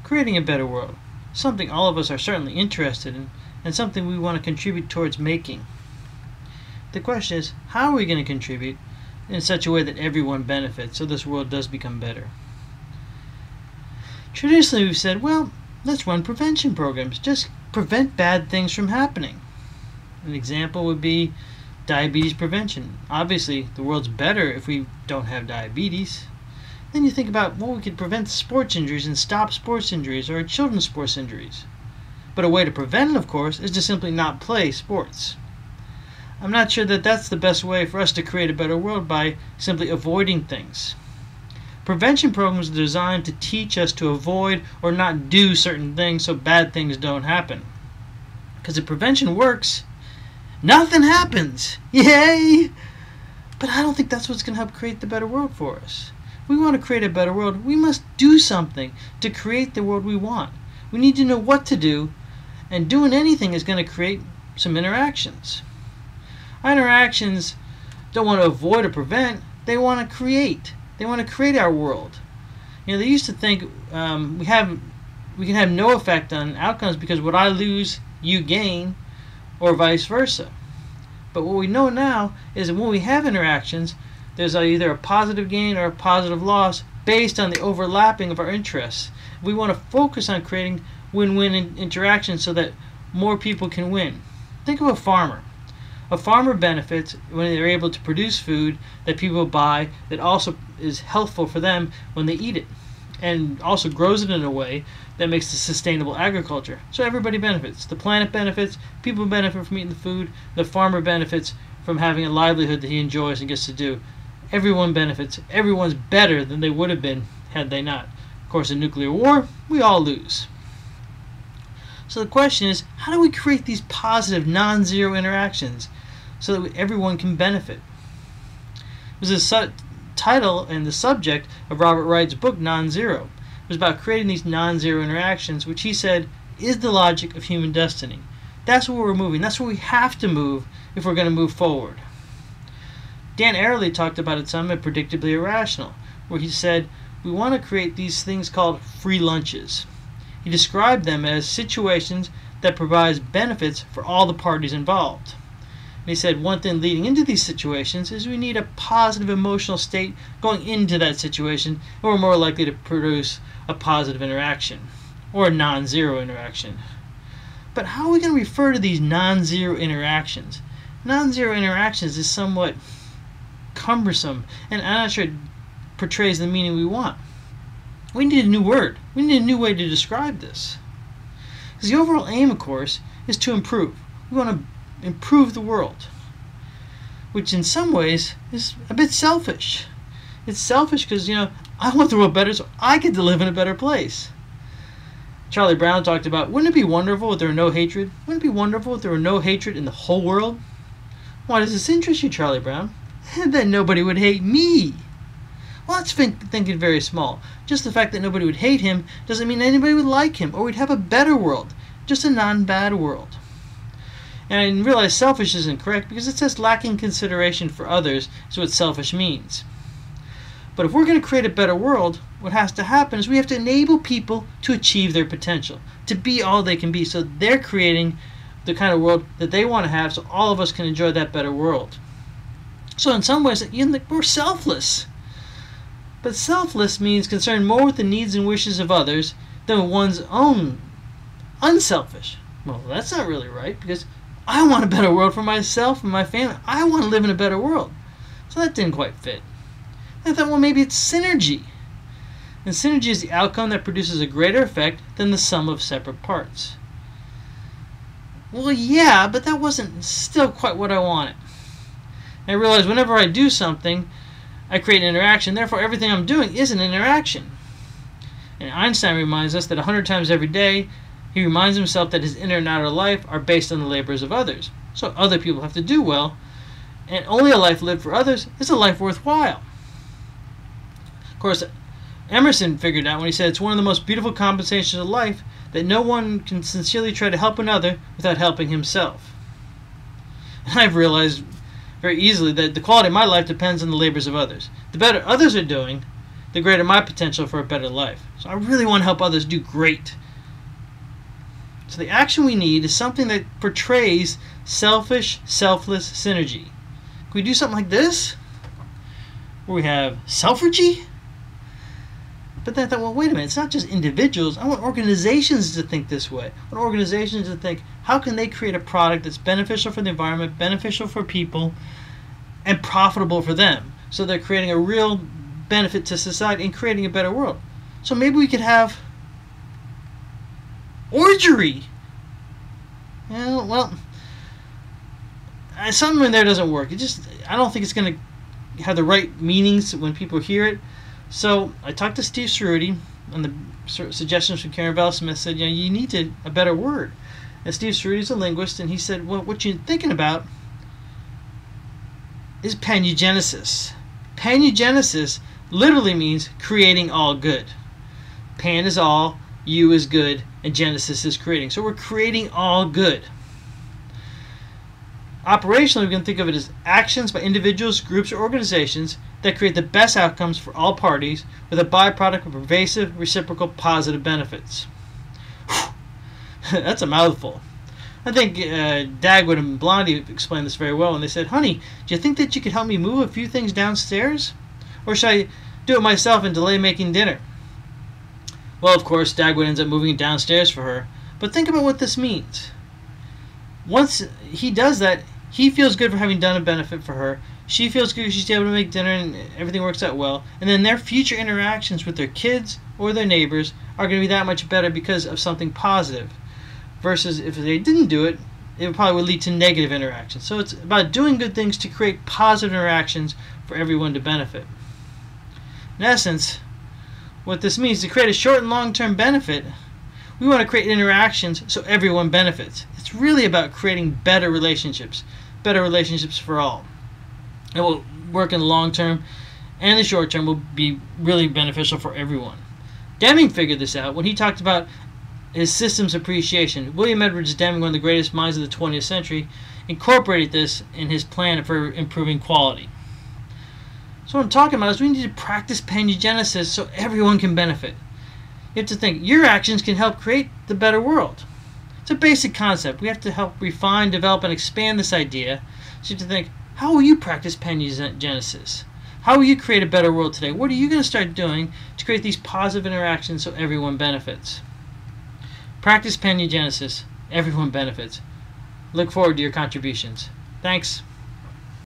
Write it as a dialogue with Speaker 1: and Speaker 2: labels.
Speaker 1: creating a better world, something all of us are certainly interested in, and something we want to contribute towards making. The question is, how are we going to contribute in such a way that everyone benefits so this world does become better? Traditionally, we've said, well, let's run prevention programs. Just prevent bad things from happening. An example would be diabetes prevention. Obviously, the world's better if we don't have diabetes. Then you think about, well, we could prevent sports injuries and stop sports injuries or children's sports injuries. But a way to prevent it, of course, is to simply not play sports. I'm not sure that that's the best way for us to create a better world, by simply avoiding things. Prevention programs are designed to teach us to avoid or not do certain things so bad things don't happen. Because if prevention works, nothing happens. Yay! But I don't think that's what's going to help create the better world for us. If we want to create a better world, we must do something to create the world we want. We need to know what to do, and doing anything is going to create some interactions. Our interactions don't want to avoid or prevent, they want to create. They want to create our world. You know, they used to think we can have no effect on outcomes because what I lose, you gain, or vice versa. But what we know now is that when we have interactions, there's either a positive gain or a positive loss based on the overlapping of our interests. We want to focus on creating win-win interactions so that more people can win. Think of a farmer. A farmer benefits when they're able to produce food that people buy that also is healthful for them when they eat it, and also grows it in a way that makes it sustainable agriculture. So everybody benefits. The planet benefits, people benefit from eating the food, the farmer benefits from having a livelihood that he enjoys and gets to do. Everyone benefits. Everyone's better than they would have been had they not. Of course, in nuclear war, we all lose. So the question is, how do we create these positive, non-zero interactions so that everyone can benefit? It was the title and the subject of Robert Wright's book, Non-Zero. It was about creating these non-zero interactions, which he said is the logic of human destiny. That's where we're moving. That's where we have to move if we're going to move forward. Dan Ariely talked about it some at Predictably Irrational, where he said, we want to create these things called free lunches. He described them as situations that provide benefits for all the parties involved. And he said one thing leading into these situations is we need a positive emotional state going into that situation, and we're more likely to produce a positive interaction, or a non-zero interaction. But how are we going to refer to these non-zero interactions? Non-zero interactions is somewhat cumbersome, and I'm not sure it portrays the meaning we want. We need a new word. We need a new way to describe this. Because the overall aim, of course, is to improve. We want to improve the world, which in some ways is a bit selfish. It's selfish because, I want the world better so I get to live in a better place. Charlie Brown talked about, wouldn't it be wonderful if there were no hatred? Wouldn't it be wonderful if there were no hatred in the whole world? Why does this interest you, Charlie Brown? Then nobody would hate me. Well, that's thinking very small. Just the fact that nobody would hate him doesn't mean anybody would like him, or we'd have a better world, just a non-bad world. And I realize selfish isn't correct because it says lacking consideration for others is what selfish means. But if we're going to create a better world, what has to happen is we have to enable people to achieve their potential, to be all they can be, so they're creating the kind of world that they want to have so all of us can enjoy that better world. So in some ways, we're selfless. But selfless means concerned more with the needs and wishes of others than with one's own. Unselfish. Well, that's not really right, because I want a better world for myself and my family. I want to live in a better world. So that didn't quite fit. I thought, well, maybe it's synergy. And synergy is the outcome that produces a greater effect than the sum of separate parts. Well, yeah, but that wasn't still quite what I wanted. And I realized whenever I do something, I create an interaction. Therefore, everything I'm doing is an interaction. And Einstein reminds us that 100 times every day, he reminds himself that his inner and outer life are based on the labors of others. So other people have to do well, and only a life lived for others is a life worthwhile. Of course, Emerson figured out when he said it's one of the most beautiful compensations of life that no one can sincerely try to help another without helping himself. And I've realized very easily that the quality of my life depends on the labors of others. The better others are doing, the greater my potential for a better life. So I really want to help others do great. So the action we need is something that portrays selfish, selfless synergy. Can we do something like this? Where we have selfurgy? But then I thought, well, wait a minute, it's not just individuals. I want organizations to think this way. I want organizations to think, how can they create a product that's beneficial for the environment, beneficial for people, and profitable for them? So they're creating a real benefit to society and creating a better world. So maybe we could have orgery. Well, something in there doesn't work. I don't think it's going to have the right meanings when people hear it. So I talked to Steve Cerruti, and the suggestions from Karen Bell Smith said, you need a better word. And Steve Cerruti is a linguist, and he said, well, what you're thinking about is paneugenesis. Paneugenesis literally means creating all good. Pan is all, you is good, and genesis is creating. So we're creating all good. Operationally, we can think of it as actions by individuals, groups, or organizations that create the best outcomes for all parties with a byproduct of pervasive, reciprocal, positive benefits. That's a mouthful. I think Dagwood and Blondie explained this very well when they said, honey, do you think that you could help me move a few things downstairs? Or should I do it myself and delay making dinner? Well, of course, Dagwood ends up moving it downstairs for her. But think about what this means. Once he does that, he feels good for having done a benefit for her. She feels good because she's able to make dinner and everything works out well. And then their future interactions with their kids or their neighbors are going to be that much better because of something positive. Versus if they didn't do it, it probably would lead to negative interactions. So it's about doing good things to create positive interactions for everyone to benefit. In essence, what this means is to create a short and long-term benefit, we want to create interactions so everyone benefits. It's really about creating better relationships for all. It will work in the long term, and the short term will be really beneficial for everyone. Deming figured this out when he talked about his systems appreciation. William Edwards Deming, one of the greatest minds of the 20th century, incorporated this in his plan for improving quality. So what I'm talking about is we need to practice paneugenesis so everyone can benefit. You have to think, your actions can help create the better world. It's a basic concept. We have to help refine, develop, and expand this idea. So you have to think, how will you practice paneugenesis? How will you create a better world today? What are you going to start doing to create these positive interactions so everyone benefits? Practice paneugenesis. Everyone benefits. Look forward to your contributions. Thanks.